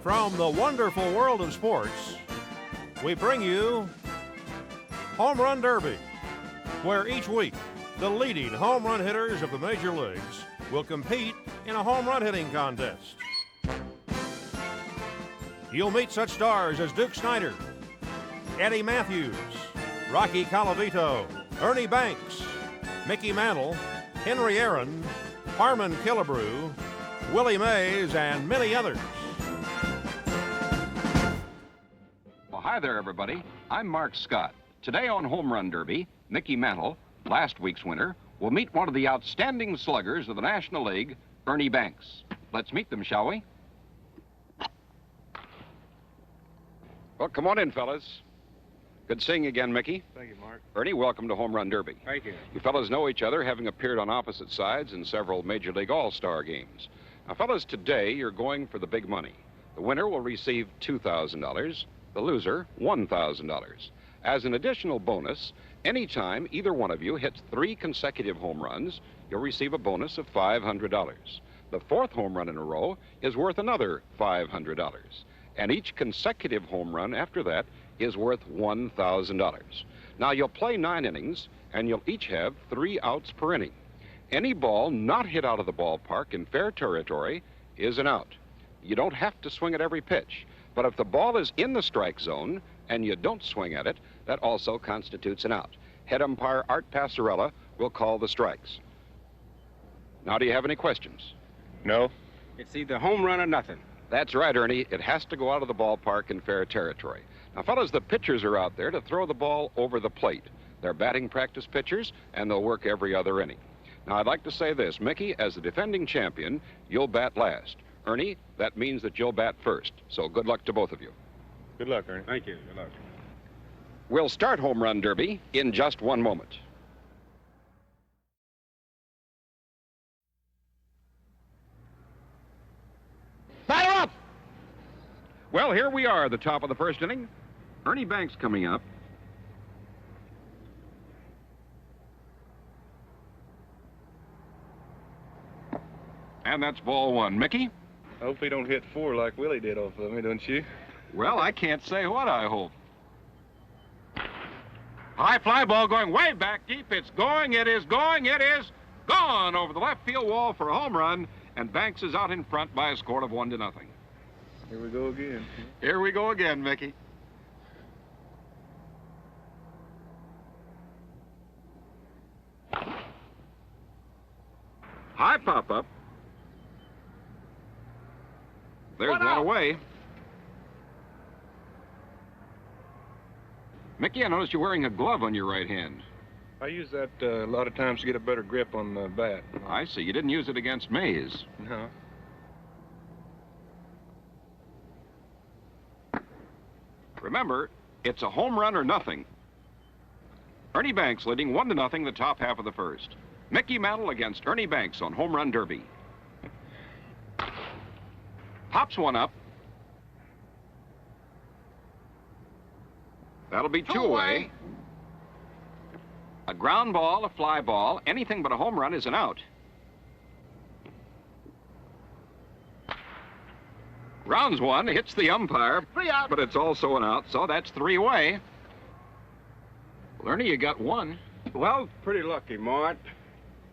From the wonderful world of sports, we bring you Home Run Derby, where each week the leading home run hitters of the major leagues will compete in a home run hitting contest. You'll meet such stars as Duke Snider, Eddie Matthews, Rocky Colavito, Ernie Banks, Mickey Mantle, Henry Aaron, Harmon Killebrew, Willie Mays, and many others. Well, hi there, everybody. I'm Mark Scott. Today on Home Run Derby, Mickey Mantle, last week's winner, will meet one of the outstanding sluggers of the National League, Ernie Banks. Let's meet them, shall we? Well, come on in, fellas. Good seeing you again, Mickey. Thank you, Mark. Ernie, welcome to Home Run Derby. Thank you. You fellas know each other, having appeared on opposite sides in several Major League All-Star games. Now, fellas, today you're going for the big money. The winner will receive $2,000, the loser $1,000. As an additional bonus, anytime either one of you hits 3 consecutive home runs, you'll receive a bonus of $500. The 4th home run in a row is worth another $500. And each consecutive home run after that is worth $1,000. Now, you'll play 9 innings, and you'll each have 3 outs per inning. Any ball not hit out of the ballpark in fair territory is an out. You don't have to swing at every pitch, but if the ball is in the strike zone and you don't swing at it, that also constitutes an out. Head umpire Art Passarella will call the strikes. Now, do you have any questions? No. It's either home run or nothing. That's right, Ernie. It has to go out of the ballpark in fair territory. Now, fellas, the pitchers are out there to throw the ball over the plate. They're batting practice pitchers, and they'll work every other inning. Now, I'd like to say this. Mickey, as the defending champion, you'll bat last. Ernie, that means that you'll bat first. So good luck to both of you. Good luck, Ernie. Thank you. Good luck. We'll start Home Run Derby in just one moment. Batter up! Well, here we are at the top of the first inning. Ernie Banks coming up. And that's ball 1. Mickey? I hope he don't hit 4 like Willie did off of me, don't you? Well, I can't say what I hope. High fly ball going way back deep. It's going, it is going, it is gone over the left field wall for a home run, and Banks is out in front by a score of 1-0. Here we go again. Here we go again, Mickey. High pop-up. There's one away. Mickey, I noticed you're wearing a glove on your right hand. I use that a lot of times to get a better grip on the bat. I see. You didn't use it against Mays. No. Remember, it's a home run or nothing. Ernie Banks leading 1-0 the top half of the first. Mickey Mantle against Ernie Banks on Home Run Derby. Pops one up. That'll be 2 away. A ground ball, a fly ball, anything but a home run is an out. Rounds one, hits the umpire, 3 out. but it's also an out, so that's 3 away. Well, Ernie, you got 1. Well, pretty lucky, Mart.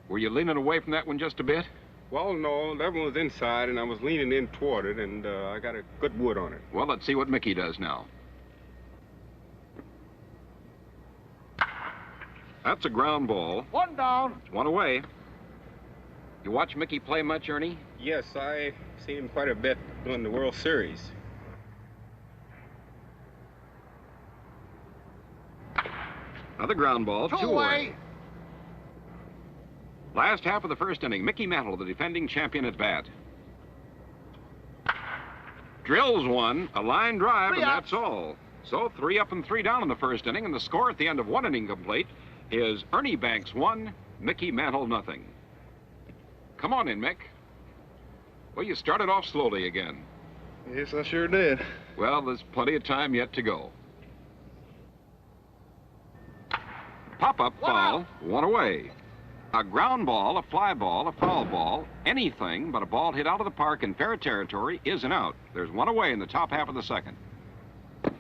Were you leaning away from that one just a bit? Well, no, that one was inside, and I was leaning in toward it, and I got a good wood on it. Well, let's see what Mickey does now. That's a ground ball. 1 down. 1 away. You watch Mickey play much, Ernie? Yes, I seen him quite a bit during the World Series. Another ground ball, 2 2 away. Last half of the first inning, Mickey Mantle, the defending champion at bat. Drills one, a line drive, 3 and outs. that's all. So 3 up and 3 down in the first inning, and the score at the end of 1 inning complete is Ernie Banks 1, Mickey Mantle 0. Come on in, Mick. Well, you started off slowly again. Yes, I sure did. Well, there's plenty of time yet to go. Pop-up foul, 1 away. A ground ball, a fly ball, a foul ball, anything but a ball hit out of the park in fair territory is an out. There's one away in the top half of the second.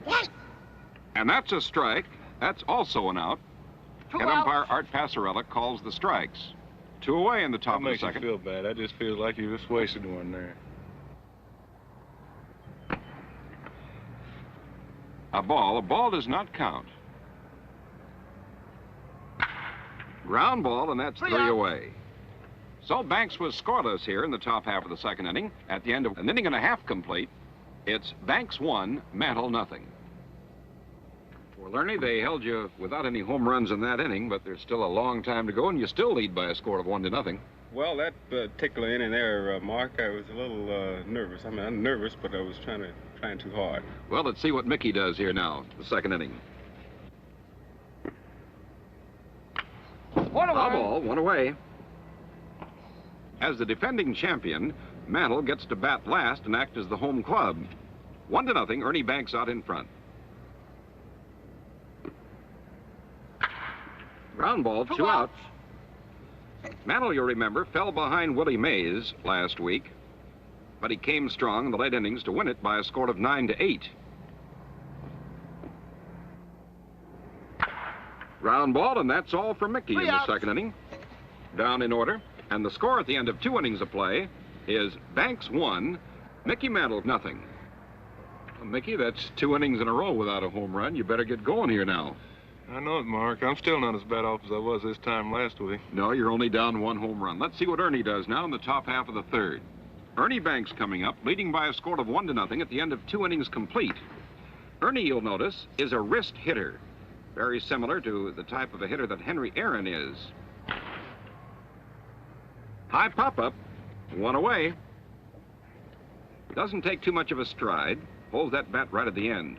What? And that's a strike. That's also an out. Head umpire Art Passarella calls the strikes. 2 away in the top of the second. That makes you feel bad. That just feels like you just wasted one there. A ball does not count. Ground ball, and that's 3 away. So Banks was scoreless here in the top half of the second inning. At the end of an inning and a half complete, it's Banks 1, Mantle nothing. Well, Ernie, they held you without any home runs in that inning, but there's still a long time to go, and you still lead by a score of 1-0. Well, that particular inning there, Mark, I was a little nervous. I mean, I'm nervous, but I was trying too hard. Well, let's see what Mickey does here now, the second inning. One away. Ball, 1 away. As the defending champion, Mantle gets to bat last and act as the home club. 1-0, Ernie Banks out in front. Ground ball, 2 outs. Mantle, you'll remember, fell behind Willie Mays last week, but he came strong in the late innings to win it by a score of 9-8. Ground ball, and that's all for Mickey in the second inning. Down in order, and the score at the end of 2 innings of play is Banks 1, Mickey Mantle nothing. Well, Mickey, that's 2 innings in a row without a home run. You better get going here now. I know it, Mark. I'm still not as bad off as I was this time last week. No, you're only down 1 home run. Let's see what Ernie does now in the top half of the third. Ernie Banks coming up, leading by a score of 1-0 at the end of 2 innings complete. Ernie, you'll notice, is a wrist hitter, very similar to the type of a hitter that Henry Aaron is. High pop-up, 1 away. Doesn't take too much of a stride, holds that bat right at the end.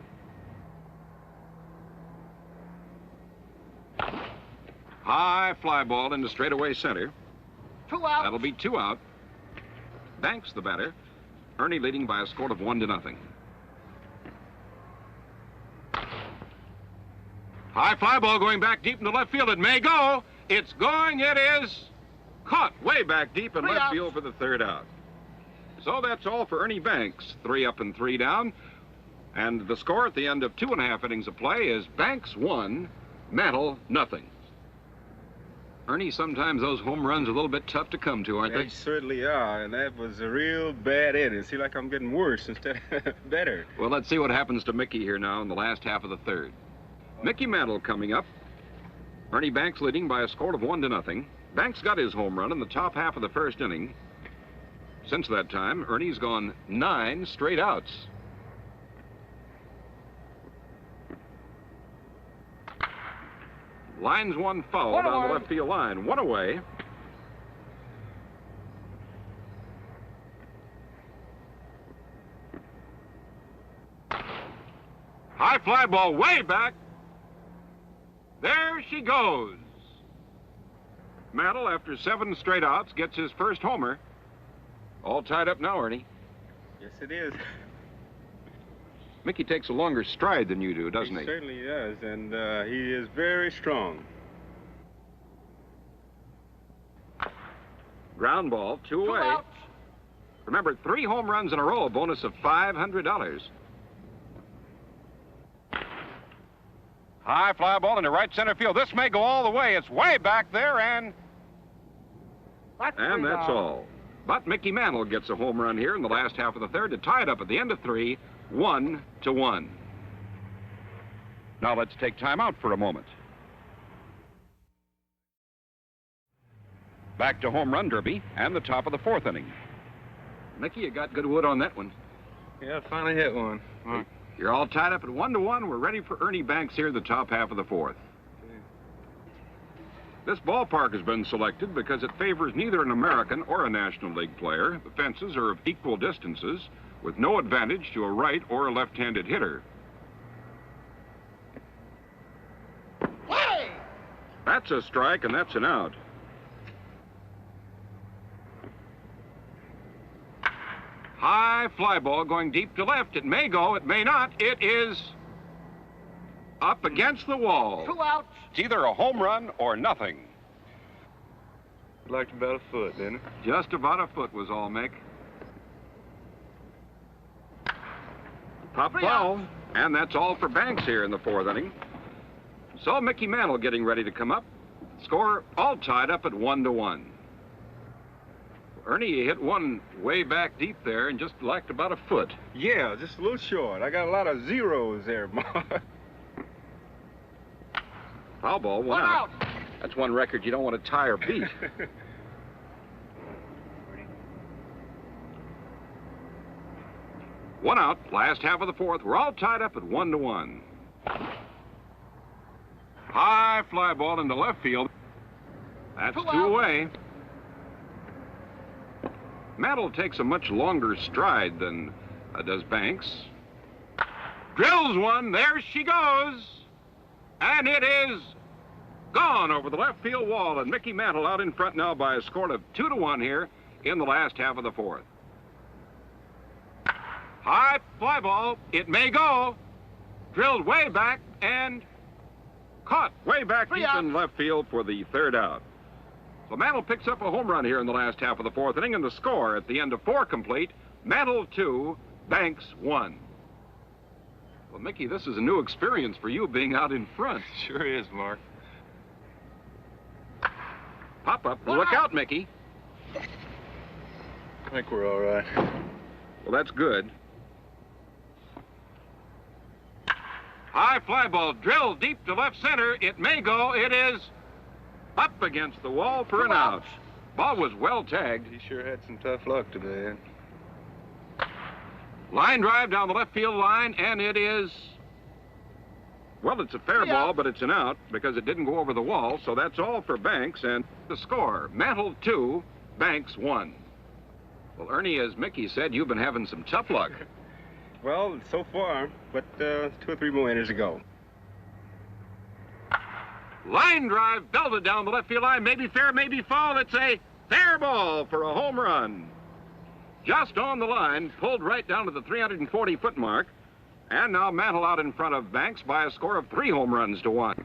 High fly ball into straightaway center. 2 outs. That'll be 2 out. Banks the batter. Ernie leading by a score of 1-0. High fly ball going back deep into left field. It may go. It's going. It is caught way back deep in 3 left outs. field for the 3rd out. So that's all for Ernie Banks. 3 up and 3 down. And the score at the end of 2.5 innings of play is Banks 1, Mantle nothing. Ernie, sometimes those home runs are a little bit tough to come to, aren't They they? certainly are, and that was a real bad inning. See, like I'm getting worse instead of better. Well, let's see what happens to Mickey here now in the last half of the third. Mickey Mantle coming up. Ernie Banks leading by a score of 1-0. Banks got his home run in the top half of the first inning. Since that time, Ernie's gone 9 straight outs. Lines 1 foul 1 down the away. left field line. 1 away. High fly ball way back. There she goes. Mantle, after 7 straight outs, gets his first homer. All tied up now, Ernie. Yes, it is. Mickey takes a longer stride than you do, doesn't he? He certainly does, and he is very strong. Ground ball, 2 away. outs. Remember, 3 home runs in a row, a bonus of $500. High fly ball into right center field. This may go all the way. It's way back there, and That's all. But Mickey Mantle gets a home run here in the last half of the third to tie it up at the end of 3, 1-1. Now let's take time out for a moment. Back to home run derby and the top of the 4th inning. Mickey, you got good wood on that one. Yeah, I finally hit one. Mark. You're all tied up at 1-1. We're ready for Ernie Banks here in the top half of the 4th. This ballpark has been selected because it favors neither an American or a National League player. The fences are of equal distances, with no advantage to a right or a left-handed hitter. Hey! That's a strike, and that's an out. High fly ball going deep to left. It may go, it may not. It is up against the wall. 2 outs. It's either a home run or nothing. Like about a foot, didn't it? Just about a foot was all, Mick. Pop foul. And that's all for Banks here in the fourth inning. So Mickey Mantle getting ready to come up. Score all tied up at 1-1. Ernie, you hit one way back deep there and just lacked about a foot. Yeah, just a little short. I got a lot of zeros there, Mark. Foul ball, one out. That's one record you don't want to tie or beat. One out, last half of the fourth. We're all tied up at 1-1. High fly ball into left field. That's two away. Mantle takes a much longer stride than does Banks. Drills one. There she goes. And it is gone over the left field wall. And Mickey Mantle out in front now by a score of 2-1 here in the last half of the fourth. High fly ball. It may go. Drilled way back and caught way back deep in left field for the third out. So Mantle picks up a home run here in the last half of the fourth inning, and the score at the end of 4 complete, Mantle 2, Banks 1. Well, Mickey, this is a new experience for you being out in front. Sure is, Mark. Pop up. Look out, Mickey. I think we're all right. Well, that's good. High fly ball drilled deep to left center. It may go. It is up against the wall for an out. Ball was well tagged. He sure had some tough luck today. Line drive down the left field line, and it is, well, it's a fair ball, but it's an out because it didn't go over the wall. So that's all for Banks, and the score, Mantle 2, Banks 1. Well, Ernie, as Mickey said, you've been having some tough luck. Well, so far, but 2 or 3 more innings to go. Line drive belted down the left field line. Maybe fair, maybe foul. It's a fair ball for a home run. Just on the line, pulled right down to the 340-foot mark. And now Mantle out in front of Banks by a score of 3 home runs to 1.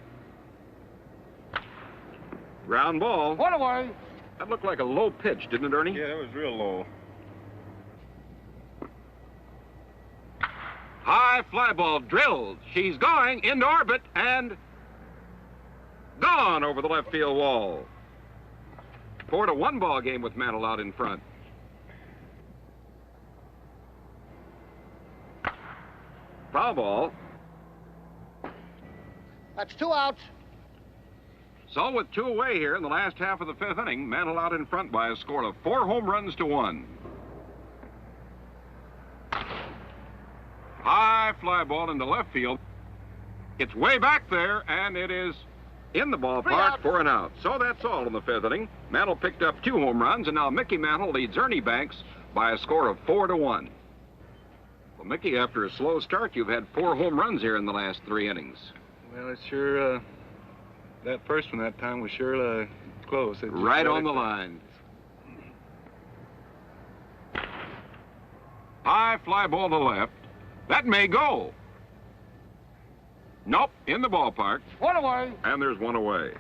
Ground ball. One away. That looked like a low pitch, didn't it, Ernie? Yeah, that was real low. High fly ball drilled. She's going into orbit and gone over the left field wall. 4-1 ball game with Mantle out in front. Foul ball. That's 2 outs. So with 2 away here in the last half of the 5th inning, Mantle out in front by a score of 4 home runs to 1. High fly ball into left field. It's way back there, and it is in the ballpark for an out. So that's all in the 5th inning. Mantle picked up 2 home runs, and now Mickey Mantle leads Ernie Banks by a score of 4-1. Well, Mickey, after a slow start, you've had 4 home runs here in the last 3 innings. Well, it's sure, that first one that time was sure close. Right on the line. High fly ball to left. That may go. Nope, in the ballpark. One away. And there's 1 away.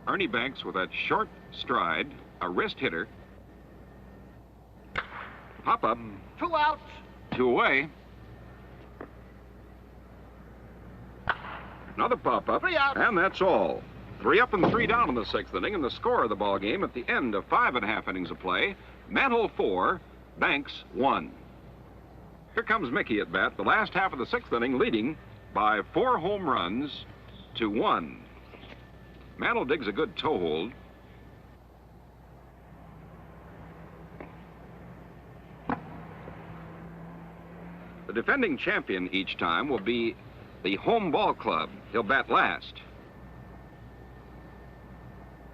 Ernie Banks with that short stride, a wrist hitter. Pop up. 2 outs. 2 away. Another pop up. 3 outs. And that's all. 3 up and 3 down in the 6th inning, and the score of the ball game at the end of 5.5 innings of play, Mantle 4, Banks 1. Here comes Mickey at bat, the last half of the 6th inning, leading by 4 home runs to 1. Mantle digs a good toe hold. The defending champion each time will be the home ball club. He'll bat last.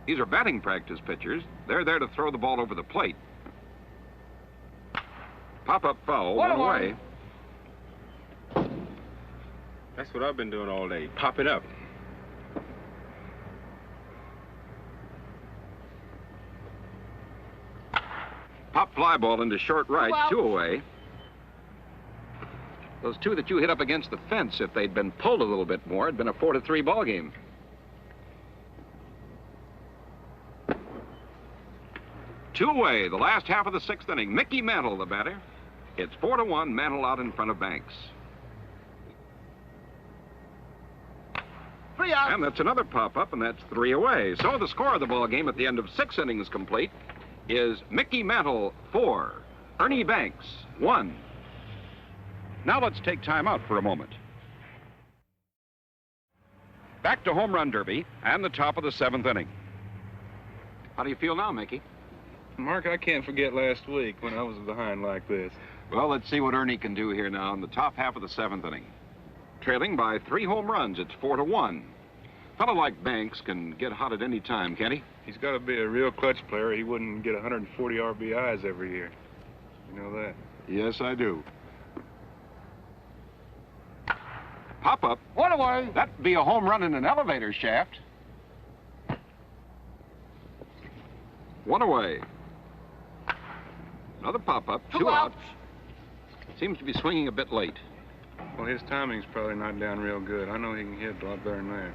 These are batting practice pitchers. They're there to throw the ball over the plate. Pop-up foul, 1 away. That's what I've been doing all day, pop it up. Pop fly ball into short right, 2 away. Those 2 that you hit up against the fence, if they'd been pulled a little bit more, it'd been a 4-3 ball game. Two away, the last half of the sixth inning. Mickey Mantle, the batter. It's 4-1, Mantle out in front of Banks. 3 outs. And that's another pop-up, and that's 3 away. So the score of the ball game at the end of 6 innings complete is Mickey Mantle 4, Ernie Banks 1. Now let's take time out for a moment. Back to Home Run Derby and the top of the 7th inning. How do you feel now, Mickey? Mark, I can't forget last week when I was behind like this. Well, let's see what Ernie can do here now in the top half of the 7th inning. Trailing by 3 home runs, it's 4-1. A fellow like Banks can get hot at any time, can't he? He's got to be a real clutch player. He wouldn't get 140 RBIs every year. You know that? Yes, I do. Pop-up. 1 away. That'd be a home run in an elevator shaft. 1 away. Another pop-up. 2 outs. Seems to be swinging a bit late. Well, his timing's probably not down real good. I know he can hit a lot better than that.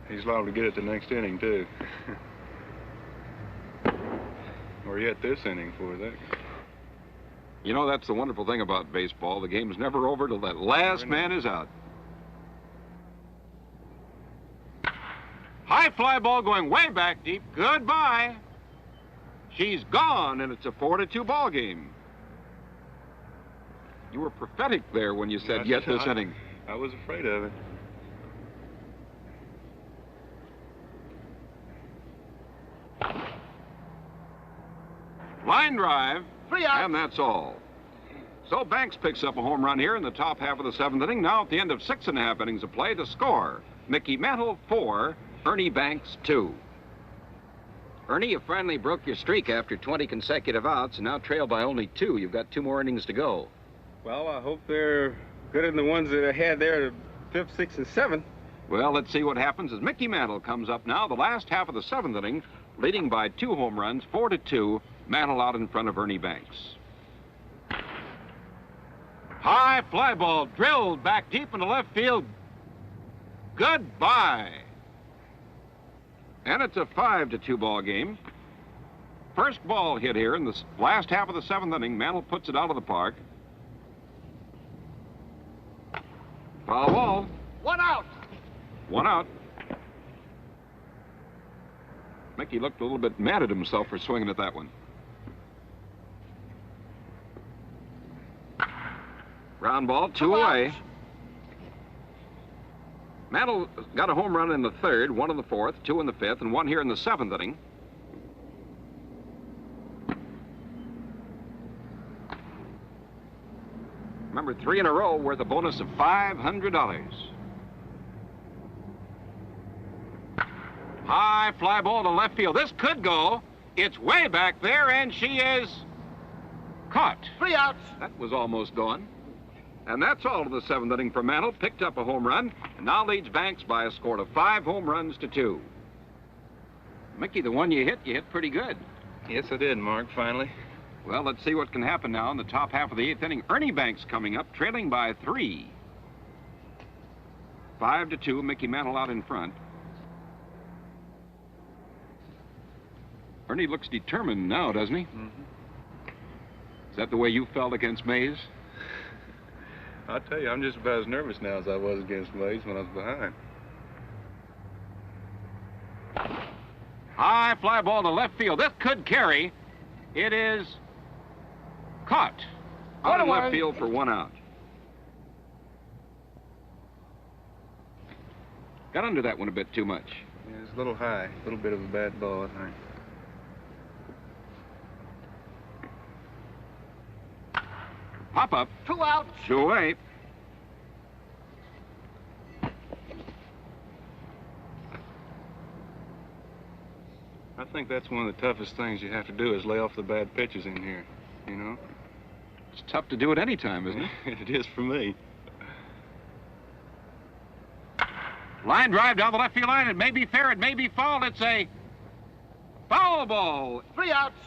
He's liable to get it the next inning, too. Or yet this inning for that. You know, that's the wonderful thing about baseball. The game's never over till that last man is out. High fly ball going way back deep. Goodbye. She's gone, and it's a 4-2 ball game. You were prophetic there when you said, yet this inning. I was afraid of it. Line drive. 3 outs. And that's all. So Banks picks up a home run here in the top half of the 7th inning. Now at the end of 6.5 innings of play, the score, Mickey Mantle 4, Ernie Banks 2. Ernie, you finally broke your streak after 20 consecutive outs and now trail by only 2. You've got 2 more innings to go. Well, I hope they're good than the ones that I had there, the 5th, 6th, and 7th. Well, let's see what happens as Mickey Mantle comes up now, the last half of the 7th inning, leading by 2 home runs, 4-2, Mantle out in front of Ernie Banks. High fly ball drilled back deep into left field. Goodbye. And it's a 5-2 ball game. First ball hit here in the last half of the 7th inning. Mantle puts it out of the park. Foul ball. 1 out. 1 out. Mickey looked a little bit mad at himself for swinging at that one. Ground ball, 2 away. Mantle got a home run in the 3rd, 1 in the 4th, 2 in the 5th, and 1 here in the 7th inning. Remember, 3 in a row worth a bonus of $500. High fly ball to left field. This could go. It's way back there, and she is caught. 3 outs. That was almost gone. And that's all of the 7th inning for Mantle. Picked up a home run, and now leads Banks by a score of 5 home runs to 2. Mickey, the one you hit pretty good. Yes, I did, Mark, finally. Well, let's see what can happen now in the top half of the 8th inning. Ernie Banks coming up, trailing by 3. 5-2, Mickey Mantle out in front. Ernie looks determined now, doesn't he? Mm-hmm. Is that the way you felt against Mays? I'll tell you, I'm just about as nervous now as I was against Mays when I was behind. High fly ball to left field. This could carry. It is caught. Out in left field for 1 out. Got under that one a bit too much. Yeah, it's a little high. A little bit of a bad ball, I think. Pop up. 2 outs. 2 away. I think that's one of the toughest things you have to do is lay off the bad pitches in here, you know? It's tough to do it any time, isn't it? It is for me. Line drive down the left field line. It may be fair. It may be foul. It's a foul ball. 3 outs.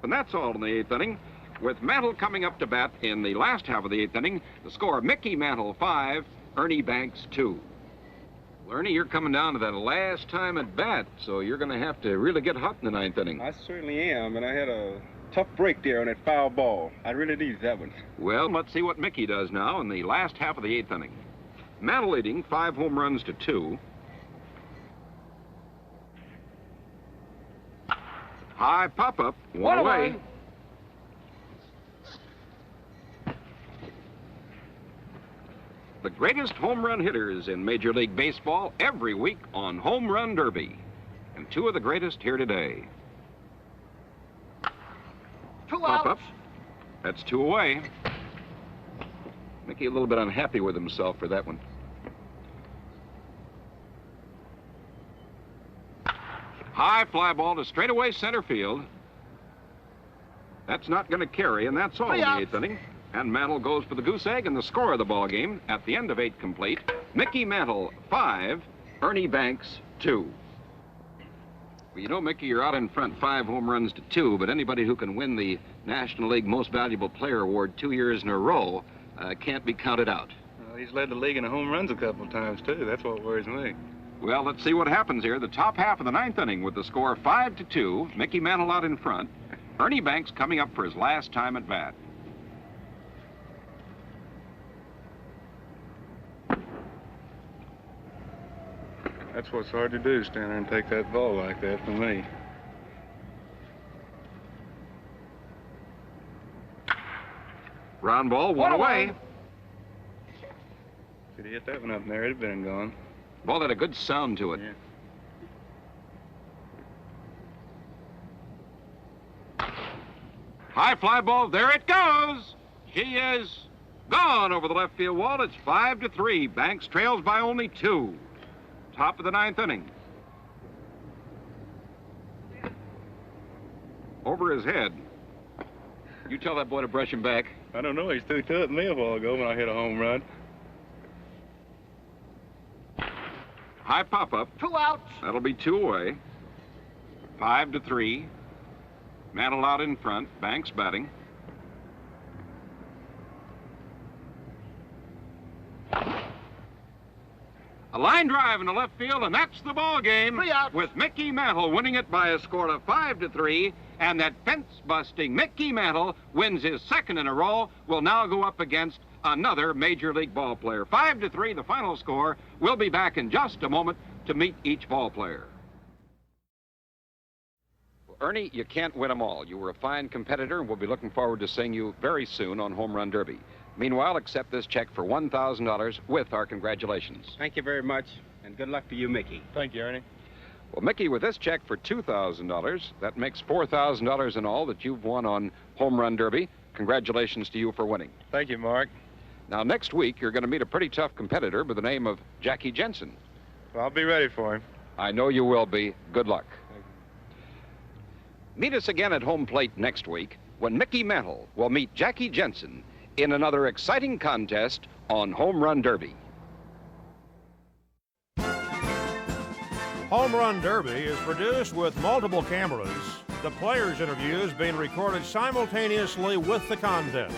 And that's all in the 8th inning. With Mantle coming up to bat in the last half of the 8th inning, the score, Mickey Mantle 5, Ernie Banks 2. Well, Ernie, you're coming down to that last time at bat, so you're going to have to really get hot in the ninth inning. I certainly am, and I had a tough break there on that foul ball. I really needed that one. Well, let's see what Mickey does now in the last half of the eighth inning. Mantle leading 5 home runs to 2. High pop-up, one away. The greatest home run hitters in Major League Baseball every week on Home Run Derby. And 2 of the greatest here today. 2 Pop-up. outs. That's 2 away. Mickey a little bit unhappy with himself for that one. High fly ball to straightaway center field. That's not going to carry, and that's all in the eighth inning. And Mantle goes for the goose egg and the score of the ball game at the end of 8 complete. Mickey Mantle 5, Ernie Banks 2. Well, you know, Mickey, you're out in front 5 home runs to 2, but anybody who can win the National League Most Valuable Player Award 2 years in a row can't be counted out. Well, he's led the league in home runs a couple of times, too. That's what worries me. Well, let's see what happens here. The top half of the 9th inning with the score 5-2. Mickey Mantle out in front. Ernie Banks coming up for his last time at bat. That's what's hard to do, stand there and take that ball like that for me. Ground ball, one away. If he'd hit that one up there, it'd have been gone. Ball had a good sound to it. Yeah. High fly ball, there it goes. She is gone over the left field wall. It's 5-3. Banks trails by only 2. Top of the 9th inning. Over his head. You tell that boy to brush him back. I don't know. He's threw to it me a while ago when I hit a home run. High pop-up. 2 outs. That'll be 2 away. 5-3. Mantle out in front. Banks batting. A line drive in the left field, and that's the ball game. 3 outs. With Mickey Mantle winning it by a score of 5-3, and that fence-busting Mickey Mantle wins his 2nd in a row. Will now go up against another Major League ball player. 5-3, the final score. We'll be back in just a moment to meet each ball player. Well, Ernie, you can't win them all. You were a fine competitor, and we'll be looking forward to seeing you very soon on Home Run Derby. Meanwhile, accept this check for $1,000 with our congratulations. Thank you very much, and good luck to you, Mickey. Thank you, Ernie. Well, Mickey, with this check for $2,000, that makes $4,000 in all that you've won on Home Run Derby. Congratulations to you for winning. Thank you, Mark. Now, next week, you're going to meet a pretty tough competitor by the name of Jackie Jensen. Well, I'll be ready for him. I know you will be. Good luck. Meet us again at home plate next week when Mickey Mantle will meet Jackie Jensen in another exciting contest on Home Run Derby. Home Run Derby is produced with multiple cameras, the players' interviews being recorded simultaneously with the contest.